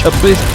26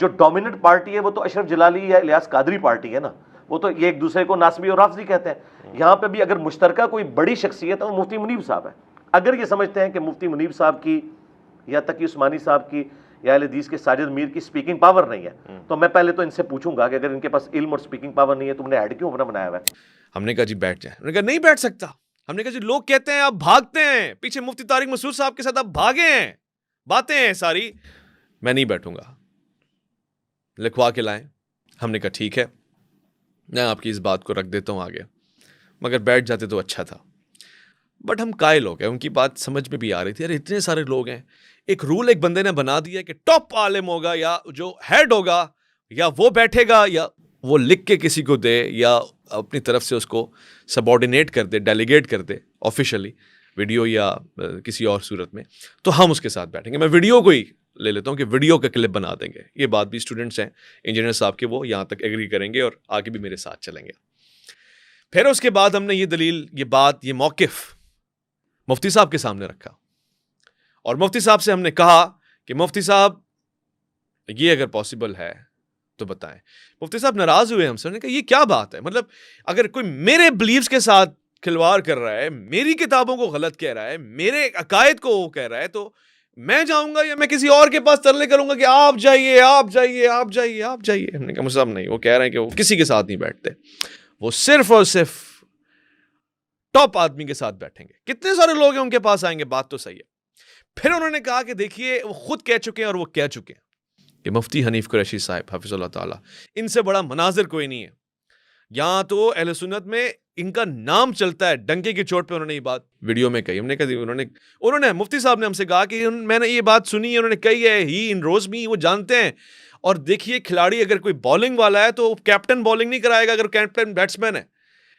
جو dominant party ہے وہ تو اشرف جلالی یا الیاس قادری پارٹی ہے نا, وہ تو یہ ایک دوسرے کو ناصبی اور رافضی کہتے ہیں. یہاں پہ بھی اگر مشترکہ کوئی بڑی شخصیت ہے وہ مفتی منیب صاحب ہے. اگر یہ سمجھتے ہیں کہ مفتی منیب صاحب کی یا تقی عثمانی صاحب کی یا اہل حدیث کے ساجد میر کی سپیکنگ پاور نہیں ہے, تو میں پہلے تو ان سے پوچھوں گا کہ اگر ان کے پاس علم اور سپیکنگ پاور نہیں ہے تم نے ایڈ کیوں اپنا بنایا ہوا ہے؟ ہم نے کہا جی بیٹھ جائیں. انہوں نے کہا نہیں بیٹھ سکتا. ہم نے کہا جی لوگ کہتے ہیں آپ بھاگتے ہیں, پیچھے مفتی طارق مسعود صاحب کے ساتھ آپ بھاگے ہیں, باتیں ہیں ساری. میں نہیں بیٹھوں گا, لکھوا کے لائیں. ہم نے کہا ٹھیک ہے, میں آپ کی اس بات کو رکھ دیتا ہوں آگے, مگر بیٹھ جاتے تو اچھا تھا. بٹ ہم قائل ہو گئے, ان کی بات سمجھ میں بھی آ رہی تھی, ارے اتنے سارے لوگ ہیں, ایک رول ایک بندے نے بنا دیا کہ ٹاپ عالم ہوگا یا جو ہیڈ ہوگا یا وہ بیٹھے گا یا وہ لکھ کے کسی کو دے یا اپنی طرف سے اس کو سبارڈینیٹ کر دے, ڈیلیگیٹ کر دے آفیشلی ویڈیو یا کسی اور صورت میں, تو ہم اس کے ساتھ بیٹھیں گے. میں ویڈیو کو ہی لے لیتا ہوں کہ ویڈیو کا کلپ بنا دیں گے. یہ بات بھی اسٹوڈنٹس ہیں انجینئر صاحب کے, وہ یہاں تک ایگری کریں گے اور آگے بھی میرے ساتھ چلیں گے. پھر اس کے بعد ہم نے یہ دلیل, یہ بات, یہ موقف مفتی صاحب کے سامنے رکھا اور مفتی صاحب سے ہم نے کہا کہ مفتی صاحب یہ اگر پاسبل ہے تو بتائیں. مفتی صاحب ناراض ہوئے ہم سے, انہوں نے کہا یہ کیا بات ہے, مطلب اگر کوئی میرے بلیفز کے ساتھ کھلواڑ کر رہا ہے, میری کتابوں کو غلط کہہ رہا ہے, میرے عقائد کو وہ کہہ رہا ہے, تو میں جاؤں گا یا میں کسی اور کے پاس ترلے کروں گا کہ آپ جائیے آپ جائیے آپ جائیے آپ جائیے. ہم نے کہا مفتی صاحب نہیں, وہ کہہ رہے ہیں کہ وہ کسی کے ساتھ نہیں بیٹھتے, وہ صرف اور صرف ٹاپ آدمی کے ساتھ بیٹھیں گے. کتنے سارے لوگ ہیں ان کے پاس آئیں گے, بات تو صحیح ہے. پھر انہوں نے کہا کہ دیکھیے وہ خود کہہ چکے ہیں اور وہ کہہ چکے ہیں کہ مفتی حنیف قریشی صاحب حفظ اللہ تعالی, ان سے بڑا مناظر کوئی نہیں ہے. یہاں تو اہل سنت میں ان کا نام چلتا ہے, ڈنکے کی چوٹ پہ انہوں نے یہ بات ویڈیو میں کہی. ہم نے کہا انہوں نے مفتی صاحب نے ہم سے کہا کہ میں نے یہ بات سنی ہے, انہوں نے کہی ہے, ہی ان روز می, وہ جانتے ہیں. اور دیکھیے کھلاڑی اگر کوئی بالنگ والا ہے تو کیپٹن بالنگ نہیں کرائے گا اگر کیپٹن بیٹسمین ہے,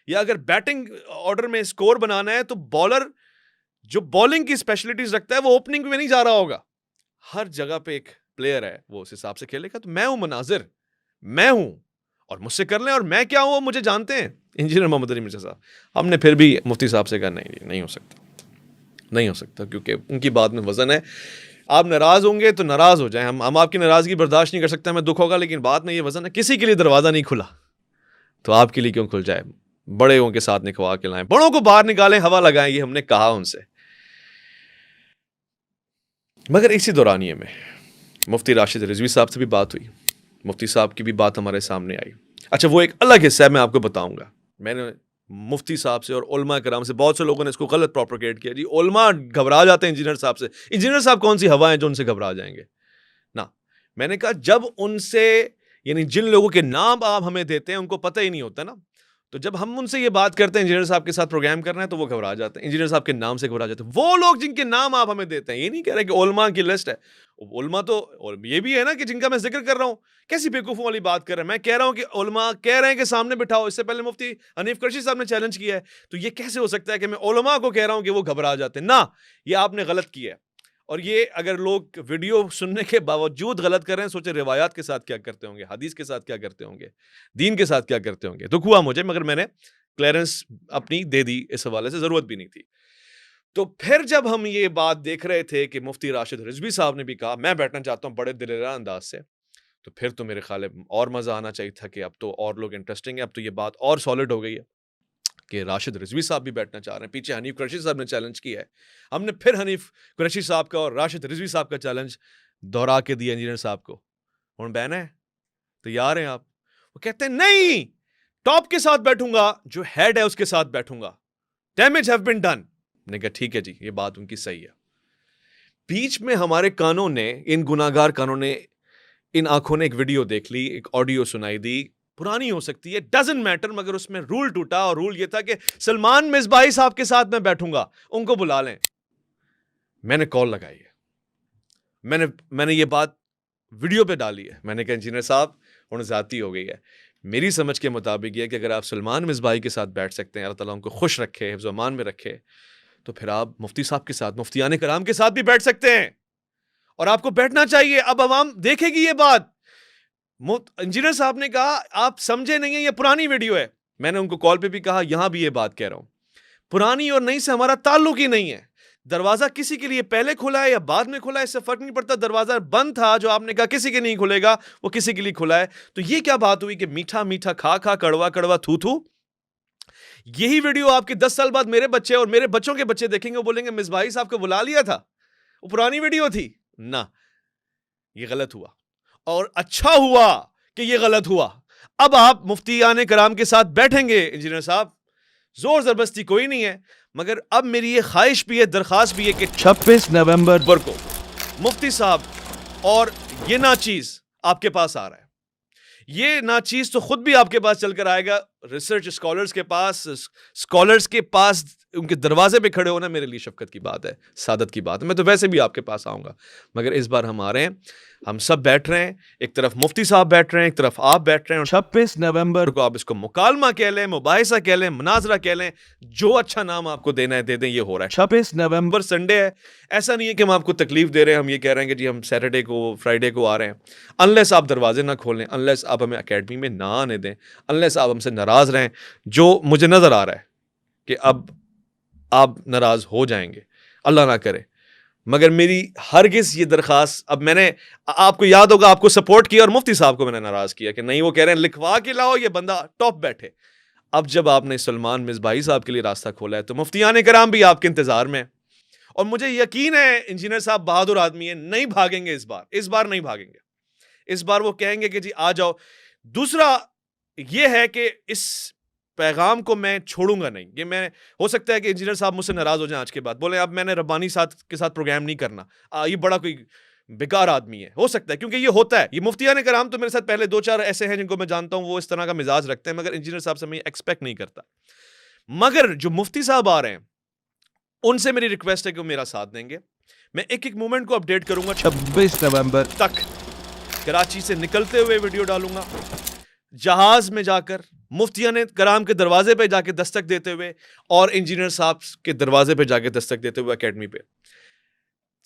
یا اگر بیٹنگ آرڈر میں اسکور بنانا ہے تو بالر جو بالنگ کی اسپیشلٹیز رکھتا ہے وہ اوپننگ میں نہیں جا رہا ہوگا. ہر جگہ پہ ایک پلیئر ہے, وہ اس حساب سے کھیلے گا. تو میں ہوں مناظر, میں ہوں, اور مجھ سے کر لیں, اور میں کیا ہوں وہ مجھے جانتے ہیں انجینئر محمد علی مرزا صاحب. ہم نے پھر بھی مفتی صاحب سے کہا نہیں ہو سکتا, نہیں ہو سکتا, کیونکہ ان کی بات میں وزن ہے. آپ ناراض ہوں گے تو ناراض ہو جائیں, ہم آپ کی ناراضگی برداشت نہیں کر سکتے, ہمیں دکھ ہوگا, لیکن بات میں یہ وزن ہے. کسی کے لیے دروازہ نہیں کھلا تو آپ کے لیے کیوں کھل جائے. بڑے کے ساتھ نکھوا کے لائیں, بڑوں کو باہر نکالیں, ہوا لگائیں, یہ ہم نے کہا ان سے. مگر اسی دورانیے میں مفتی راشد رضوی صاحب سے بھی بات ہوئی, مفتی صاحب کی بھی بات ہمارے سامنے آئی. اچھا وہ ایک الگ حصہ ہے, میں آپ کو بتاؤں گا. میں نے مفتی صاحب سے اور علماء کرام سے, بہت سے لوگوں نے اس کو غلط پروپیگیٹ کیا, جی علماء گھبرا جاتے ہیں انجینئر صاحب سے. انجینئر صاحب کون سی ہوا ہیں جو ان سے گھبرا جائیں گے؟ نا, میں نے کہا جب ان سے, یعنی جن لوگوں کے نام آپ ہمیں دیتے ہیں ان کو پتہ ہی نہیں ہوتا نا, تو جب ہم ان سے یہ بات کرتے ہیں انجینئر صاحب کے ساتھ پروگرام کرنا ہے تو وہ گھبرا جاتے ہیں, انجینئر صاحب کے نام سے گھبرا جاتے ہیں. وہ لوگ جن کے نام آپ ہمیں دیتے ہیں, یہ نہیں کہہ رہے کہ علماء کی لسٹ ہے, علماء تو یہ بھی ہے نا کہ جن کا میں ذکر کر رہا ہوں. کیسی بیوقوفوں والی بات کر رہے ہیں. میں کہہ رہا ہوں کہ علماء کہہ رہے ہیں کہ سامنے بٹھاؤ. اس سے پہلے مفتی حنیف قریشی صاحب نے چیلنج کیا ہے, تو یہ کیسے ہو سکتا ہے کہ میں علماء کو کہہ رہا ہوں کہ وہ گھبرا جاتے ہیں؟ نہ, یہ آپ نے غلط کیا ہے. اور یہ اگر لوگ ویڈیو سننے کے باوجود غلط کر رہے ہیں, سوچے روایات کے ساتھ کیا کرتے ہوں گے, حدیث کے ساتھ کیا کرتے ہوں گے, دین کے ساتھ کیا کرتے ہوں گے. دکھ ہوا مجھے, مگر میں نے کلیئرنس اپنی دے دی, اس حوالے سے ضرورت بھی نہیں تھی. تو پھر جب ہم یہ بات دیکھ رہے تھے کہ مفتی راشد رضوی صاحب نے بھی کہا میں بیٹھنا چاہتا ہوں بڑے دلیرانہ انداز سے, تو پھر تو میرے خیال ہے اور مزہ آنا چاہیے تھا کہ اب تو اور لوگ انٹرسٹنگ ہیں, اب تو یہ بات اور سالڈ ہو گئی ہے کہ راشد رضوی صاحب بھی بیٹھنا چاہ رہے ہیں. پیچھے حنیف قریشی صاحب نے چیلنج کیا ہے, ہم نے پھر حنیف قریشی صاحب کا اور راشد رضوی صاحب کا چیلنج دہرا کے دیا انجینئر صاحب کو. ہوں بہن ہے, تیار ہیں آپ؟ وہ کہتے ہیں نہیں, ٹاپ کے ساتھ بیٹھوں گا, جو ہیڈ ہے اس کے ساتھ بیٹھوں گا. Damage have been done. نے کہا ٹھیک ہے جی, یہ بات ان کی صحیح ہے. بیچ میں ہمارے کانوں نے, ان گناہگار کانوں نے, ان آنکھوں نے ایک ویڈیو دیکھ لی, ایک آڈیو سنائی دی, پرانی ہو سکتی ہے, ڈزنٹ میٹر, مگر اس میں رول ٹوٹا, اور رول یہ تھا کہ سلمان مصباحی صاحب کے ساتھ میں بیٹھوں گا, ان کو بلا لیں. میں نے کال لگائی ہے, میں نے یہ بات ویڈیو پہ ڈالی ہے. میں نے کہا انجینئر صاحب انہیں ذاتی ہو گئی ہے. میری سمجھ کے مطابق یہ کہ اگر آپ سلمان مصباحی کے ساتھ بیٹھ سکتے ہیں, اللہ تعالیٰ ان کو خوش رکھے, حفظ و امان میں رکھے, تو پھر آپ مفتی صاحب کے ساتھ, مفتیان کرام کے ساتھ بھی بیٹھ سکتے ہیں, اور آپ کو بیٹھنا چاہیے. اب عوام دیکھے گی یہ بات. انجینئر صاحب نے کہا آپ سمجھے نہیں ہیں, یہ پرانی ویڈیو ہے. میں نے ان کو کال پہ بھی کہا, یہاں بھی یہ بات کہہ رہا ہوں, پرانی اور نئی سے ہمارا تعلق ہی نہیں ہے. دروازہ کسی کے لیے پہلے کھلا ہے یا بعد میں کھلا ہے اس سے فرق نہیں پڑتا. دروازہ بند تھا جو آپ نے کہا کسی کے نہیں کھلے گا, وہ کسی کے لیے کھلا ہے. تو یہ کیا بات ہوئی کہ میٹھا میٹھا کھا کھا کڑوا کڑوا تھو تھو. یہی ویڈیو آپ کے 10 سال بعد میرے بچے اور میرے بچوں کے بچے دیکھیں گے, وہ بولیں گے مصباحی صاحب کو بلا لیا تھا, وہ پرانی ویڈیو تھی. نہ, یہ غلط ہوا, اور اچھا ہوا کہ یہ غلط ہوا. اب آپ مفتیان کرام کے ساتھ بیٹھیں گے انجینئر صاحب, زور زبردستی کوئی نہیں ہے, مگر اب میری یہ خواہش بھی ہے, درخواست بھی ہے کہ 26 نومبر کو مفتی صاحب اور یہ ناچیز آپ کے پاس آ رہا ہے. یہ ناچیز تو خود بھی آپ کے پاس چل کر آئے گا. ریسرچ اسکالرز کے پاس ان کے دروازے پہ کھڑے ہونا میرے لیے شفقت کی بات ہے, سعادت کی بات ہے. میں تو ویسے بھی آپ کے پاس آؤں گا, مگر اس بار ہم آ رہے ہیں, ہم سب بیٹھ رہے ہیں, ایک طرف مفتی صاحب بیٹھ رہے ہیں, ایک طرف آپ بیٹھ رہے ہیں. 26 نومبر کو آپ اس کو مکالمہ کہہ لیں, مباحثہ کہہ لیں, مناظرہ کہہ لیں, جو اچھا نام آپ کو دینا ہے دے دیں. یہ ہو رہا ہے 26 نومبر سنڈے ہے. ایسا نہیں ہے کہ ہم آپ کو تکلیف دے رہے ہیں, ہم یہ کہہ رہے ہیں کہ جی ہم سیٹرڈے کو فرائیڈے کو آ رہے ہیں. انلیس آپ دروازے نہ کھولیں, انلیس آپ ہمیں اکیڈمی میں نہ آنے دیں, انلیس آپ ہم سے ناراض رہیں, جو مجھے نظر آ رہا ہے کہ اب آپ ناراض ہو جائیں گے, اللہ نہ کرے. مگر میری ہرگز یہ درخواست, اب میں نے آپ کو یاد ہوگا آپ کو سپورٹ کیا اور مفتی صاحب کو میں نے ناراض کیا کہ نہیں, وہ کہہ رہے ہیں لکھوا کے لاؤ, یہ بندہ ٹاپ بیٹھے. اب جب آپ نے سلمان مصباحی صاحب کے لیے راستہ کھولا ہے تو مفتیان کرام بھی آپ کے انتظار میں ہیں, اور مجھے یقین ہے انجینئر صاحب بہادر آدمی ہیں, نہیں بھاگیں گے اس بار نہیں بھاگیں گے. اس بار وہ کہیں گے کہ جی آ جاؤ. دوسرا یہ ہے کہ اس پیغام کو میں چھوڑوں گا نہیں. یہ میں, ہو سکتا ہے کہ انجینئر صاحب مجھ سے ناراض ہو جائیں آج کے بعد, بولیں اب میں نے ربانی کے ساتھ پروگرام نہیں کرنا, یہ بڑا کوئی بیکار آدمی ہے. ہو سکتا ہے, کیونکہ یہ ہوتا ہے. یہ مفتیان کرام تو میرے ساتھ پہلے 2-4 ایسے ہیں جن کو میں جانتا ہوں, وہ اس طرح کا مزاج رکھتے ہیں, مگر انجینئر صاحب سے میں ایکسپیکٹ نہیں کرتا. مگر جو مفتی صاحب آ رہے ہیں ان سے میری ریکویسٹ ہے کہ وہ میرا ساتھ دیں گے. میں ایک ایک مومنٹ کو اپڈیٹ کروں گا. 26 نومبر تک کراچی سے نکلتے ہوئے ویڈیو ڈالوں گا, جہاز میں جا کر مفتیان کرام کے دروازے پہ جا کے دستک دیتے ہوئے, اور انجینئر صاحب کے دروازے پہ جا کے دستک دیتے ہوئے اکیڈمی پہ.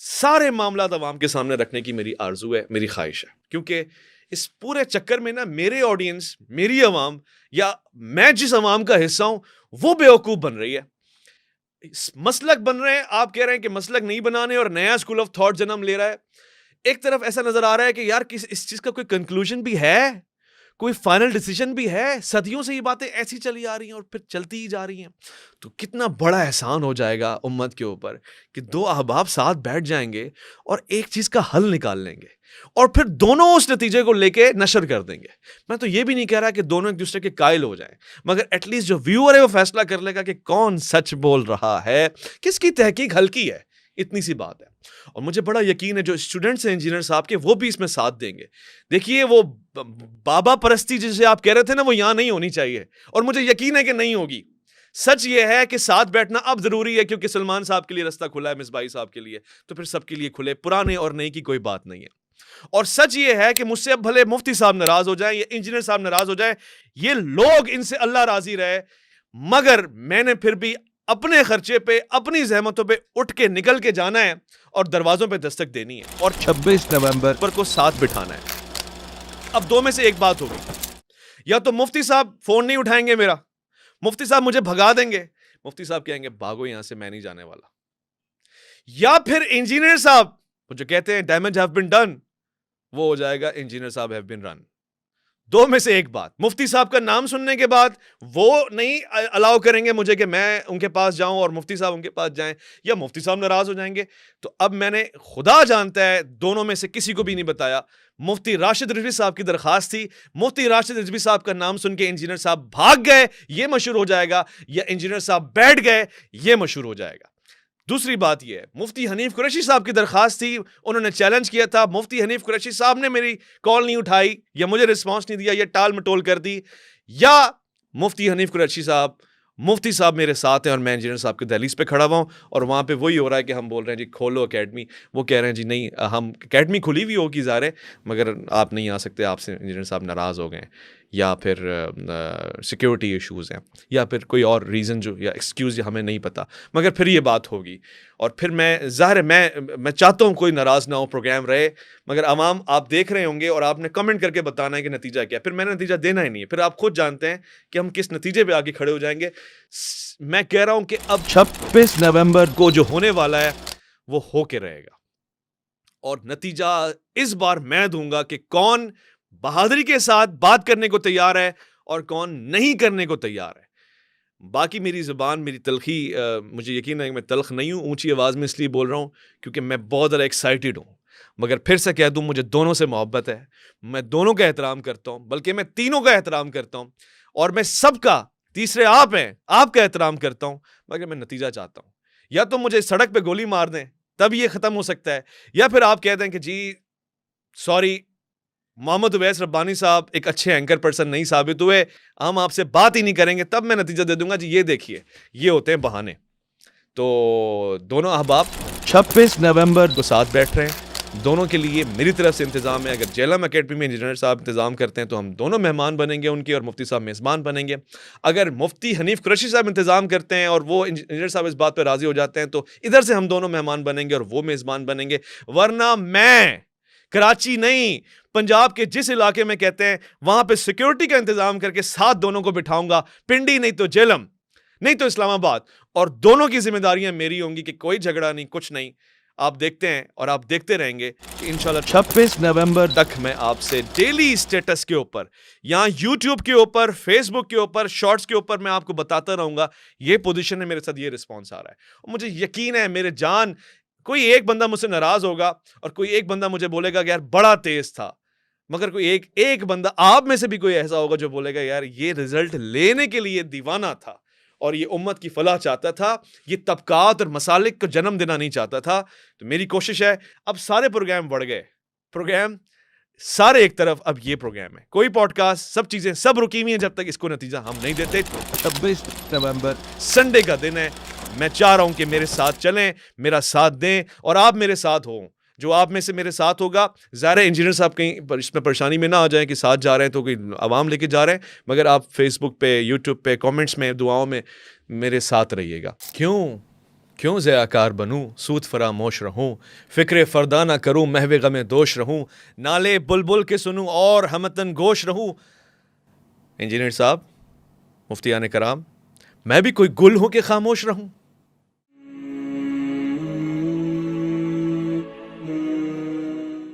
سارے معاملات عوام کے سامنے رکھنے کی میری آرزو ہے, میری خواہش ہے, کیونکہ اس پورے چکر میں نا میرے آڈینس, میری عوام, یا میں جس عوام کا حصہ ہوں وہ بیوقوف بن رہی ہے, مسلک بن رہے ہیں. آپ کہہ رہے ہیں کہ مسلک نہیں بنانے اور نیا اسکول آف تھاٹ جنم لے رہا ہے. ایک طرف ایسا نظر آ رہا ہے کہ یار اس چیز کا کوئی کنکلوژن بھی ہے, کوئی فائنل ڈیسیجن بھی ہے. صدیوں سے یہ باتیں ایسی چلی آ رہی ہیں اور پھر چلتی ہی جا رہی ہیں. تو کتنا بڑا احسان ہو جائے گا امت کے اوپر کہ 2 احباب ساتھ بیٹھ جائیں گے اور ایک چیز کا حل نکال لیں گے, اور پھر دونوں اس نتیجے کو لے کے نشر کر دیں گے. میں تو یہ بھی نہیں کہہ رہا کہ دونوں ایک دوسرے کے قائل ہو جائیں, مگر ایٹ لیسٹ جو ویور ہے وہ فیصلہ کر لے گا کہ کون سچ بول رہا ہے, کس کی تحقیق ہلکی ہے. اتنی سی بات ہے. اور مجھے بڑا یقین ہے جو اسٹوڈنٹس ہیں انجینئر صاحب کے, وہ بھی اس میں ساتھ دیں گے. دیکھیے وہ بابا پرستی جسے آپ کہہ رہے تھے نا, وہ یہاں نہیں ہونی چاہیے, اور مجھے یقین ہے کہ نہیں ہوگی. سچ یہ ہے کہ ساتھ بیٹھنا اب ضروری ہے, کیونکہ سلمان صاحب کے لیے راستہ کھلا ہے, مصباحی صاحب کے لیے, تو پھر سب کے لیے کھلے. پرانے اور نئی کی کوئی بات نہیں ہے. اور سچ یہ ہے کہ مجھ سے اب بھلے مفتی صاحب ناراض ہو جائیں یا انجینئر صاحب ناراض ہو جائیں, یہ لوگ ان سے اللہ راضی رہے, مگر میں نے پھر بھی اپنے خرچے پہ, اپنی زحمتوں پہ اٹھ کے نکل کے جانا ہے اور دروازوں پہ دستک دینی ہے, اور 26 نومبر پر کو ساتھ بٹھانا ہے. اب 2 میں سے ایک بات ہوگی, یا تو مفتی صاحب فون نہیں اٹھائیں گے میرا, مفتی صاحب مجھے بھگا دیں گے, مفتی صاحب کہیں گے بھاگو یہاں سے, میں نہیں جانے والا. یا پھر انجینئر صاحب جو کہتے ہیں ڈیمیج ہیو بین ڈن, وہ ہو جائے گا انجینئر صاحب ہیو بین رن. 2 میں سے ایک بات. مفتی صاحب کا نام سننے کے بعد وہ نہیں الاؤ کریں گے مجھے کہ میں ان کے پاس جاؤں اور مفتی صاحب ان کے پاس جائیں, یا مفتی صاحب ناراض ہو جائیں گے. تو اب میں نے, خدا جانتا ہے, دونوں میں سے کسی کو بھی نہیں بتایا. مفتی راشد رضوی صاحب کی درخواست تھی, مفتی راشد رضوی صاحب کا نام سن کے انجینئر صاحب بھاگ گئے, یہ مشہور ہو جائے گا, یا انجینئر صاحب بیٹھ گئے, یہ مشہور ہو جائے گا. دوسری بات یہ ہے, مفتی حنیف قریشی صاحب کی درخواست تھی, انہوں نے چیلنج کیا تھا, مفتی حنیف قریشی صاحب نے میری کال نہیں اٹھائی, یا مجھے رسپانس نہیں دیا, یا ٹال مٹول کر دی. یا مفتی حنیف قریشی صاحب, مفتی صاحب میرے ساتھ ہیں اور میں انجینئر صاحب کے دہلیز پہ کھڑا ہوا ہوں, اور وہاں پہ وہی ہو رہا ہے کہ ہم بول رہے ہیں جی کھولو اکیڈمی, وہ کہہ رہے ہیں جی نہیں, ہم اکیڈمی کھلی ہوئی ہوگی ظاہر ہے, مگر آپ نہیں آ سکتے, آپ سے انجینئر صاحب ناراض ہو گئے ہیں. یا پھر سیکیورٹی ایشوز ہیں یا پھر کوئی اور ریزن جو یا ایکسکیوز ہمیں نہیں پتہ, مگر پھر یہ بات ہوگی. اور پھر ظاہر ہے میں چاہتا ہوں کوئی ناراض نہ ہو, پروگرام رہے, مگر عوام آپ دیکھ رہے ہوں گے اور آپ نے کمنٹ کر کے بتانا ہے کہ نتیجہ کیا ہے. پھر میں نے نتیجہ دینا ہی نہیں ہے, پھر آپ خود جانتے ہیں کہ ہم کس نتیجے پہ آگے کھڑے ہو جائیں گے. میں کہہ رہا ہوں کہ اب 26 نومبر کو جو ہونے والا ہے وہ ہو کے رہے گا, اور نتیجہ اس بار میں دوں گا کہ کون بہادری کے ساتھ بات کرنے کو تیار ہے اور کون نہیں کرنے کو تیار ہے. باقی میری زبان, میری تلخی, مجھے یقین ہے کہ میں تلخ نہیں ہوں, اونچی آواز میں اس لیے بول رہا ہوں کیونکہ میں بہت زیادہ ایکسائٹیڈ ہوں. مگر پھر سے کہہ دوں, مجھے دونوں سے محبت ہے, میں دونوں کا احترام کرتا ہوں, بلکہ میں تینوں کا احترام کرتا ہوں, اور میں سب کا, تیسرے آپ ہیں, آپ کا احترام کرتا ہوں. مگر میں نتیجہ چاہتا ہوں. یا تو مجھے سڑک پہ گولی مار دیں تب یہ ختم ہو سکتا ہے, یا پھر آپ کہہ دیں کہ جی سوری محمد اویس ربانی صاحب ایک اچھے اینکر پرسن نہیں ثابت ہوئے, ہم آپ سے بات ہی نہیں کریں گے, تب میں نتیجہ دے دوں گا جی یہ دیکھیے یہ ہوتے ہیں بہانے. تو دونوں احباب 26 نومبر کو ساتھ بیٹھ رہے ہیں, دونوں کے لیے میری طرف سے انتظام ہے. اگر جیلم اکیڈمی میں انجینئر صاحب انتظام کرتے ہیں تو ہم دونوں مہمان بنیں گے ان کے, اور مفتی صاحب میزبان بنیں گے. اگر مفتی حنیف قریشی صاحب انتظام کرتے ہیں اور وہ انجینئر صاحب اس بات پہ راضی ہو جاتے ہیں تو ادھر سے ہم دونوں مہمان بنیں گے اور وہ میزبان بنیں گے. ورنہ میں کراچی نہیں, پنجاب کے جس علاقے میں کہتے ہیں وہاں پہ سیکیورٹی کا انتظام کر کے ساتھ دونوں کو بٹھاؤں گا, پنڈی نہیں تو جیلم نہیں تو اسلام آباد, اور دونوں کی ذمہ داریاں میری ہوں گی کہ کوئی جھگڑا نہیں, کچھ نہیں. آپ دیکھتے ہیں اور آپ دیکھتے رہیں گے کہ انشاءاللہ 26 نومبر تک میں آپ سے ڈیلی اسٹیٹس کے اوپر, یہاں یوٹیوب کے اوپر, فیس بک کے اوپر, شارٹس کے اوپر میں آپ کو بتاتا رہوں گا یہ پوزیشن ہے میرے ساتھ, یہ رسپانس آ رہا ہے. اور مجھے یقین ہے میرے جان, کوئی ایک بندہ مجھ سے ناراض ہوگا اور کوئی ایک بندہ مجھے بولے گا کہ یار بڑا تیز تھا, مگر کوئی ایک بندہ آپ میں سے بھی کوئی ایسا ہوگا جو بولے گا یار یہ رزلٹ لینے کے لیے دیوانہ تھا اور یہ امت کی فلاح چاہتا تھا, یہ طبقات اور مسالک کو جنم دینا نہیں چاہتا تھا. تو میری کوشش ہے, اب سارے پروگرام بڑھ گئے, پروگرام سارے ایک طرف, اب یہ پروگرام ہے, کوئی پوڈ کاسٹ, سب چیزیں سب رکی ہوئی ہیں جب تک اس کو نتیجہ ہم نہیں دیتے. 26 نومبر سنڈے کا دن ہے, میں چاہ رہا ہوں کہ میرے ساتھ چلیں, میرا ساتھ دیں, اور آپ میرے ساتھ ہوں. جو آپ میں سے میرے ساتھ ہوگا, ظاہر انجینئر صاحب کہیں اس میں پریشانی میں نہ آ جائیں کہ ساتھ جا رہے ہیں تو کوئی عوام لے کے جا رہے ہیں, مگر آپ فیس بک پہ, یوٹیوب پہ, کامنٹس میں, دعاؤں میں میرے ساتھ رہیے گا. کیوں ضیاء کار بنوں, سود فراموش رہوں, فکر فردا نہ کروں, محو غم دوش رہوں, نالے بلبل کے سنوں اور ہمتن گوش رہوں. انجینئر صاحب, مفتیان کرام, میں بھی کوئی گل ہوں کہ خاموش رہوں؟